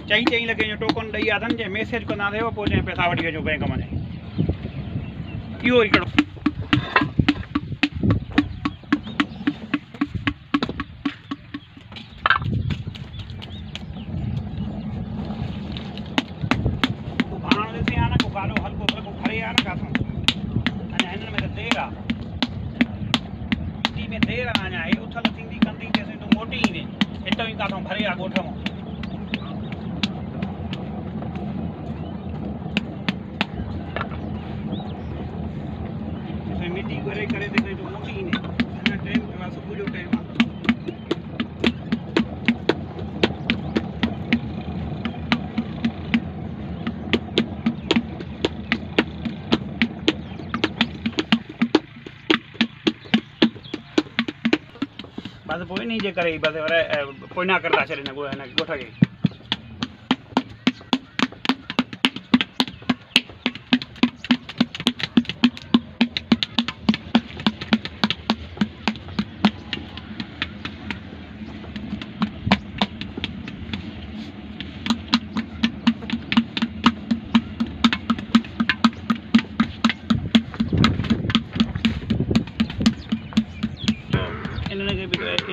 चई लगे जो टोकन ॾेई अथनि जे मैसेज कंदा थियो पोइ चई पैसा वठी अचो बैंक में इहो हिकिड़ो हाणे ॾिसी आहे न को गाॾो हल्को फुल्को खणे आहे न किथां अञा हिननि में त देरि आहे में देर अञा हे उथल थींदी कंदी तेसिं तूं मोटी ईंदे हितां ई किथां भरे आहे ॻोठ मां मिटी करे करे तेसिं तूं मोटी ईंदे अञा टाइम आहे सुबुह जो टाइम आहे बस पोइ इन जे करे बस पोइना करता छॾे हिन ॻोठ खे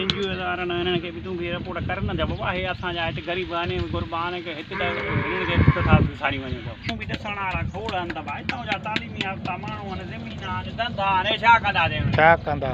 NGO वारनि हिननि खे बि तूं बि रिपोर्ट कर न जा बाबा हे असांजा हिते ग़रीब आहिनि गुरबान खे हिते हिननि खे कथा सारी वञे तूं बि ॾिसण वारा खोड़ आहिनि त भाई हितां जा तालीमी याफ़्ता माण्हू आहिनि ज़मीन आहिनि धंधा आहिनि छा कंदा छा कंदा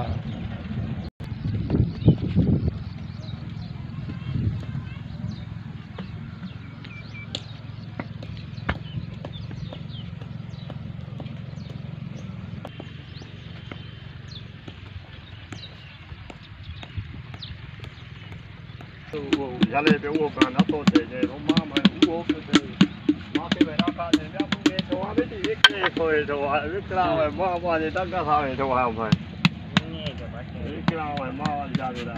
Jale be wo ban na to de no ma ma wo ke de ma ke be na ka de ya bu ge to a be ti ke ko e to a be kra wa ma wa de ta ka sa be to wa ma ni ke ba ke kra wa ma wa ja de da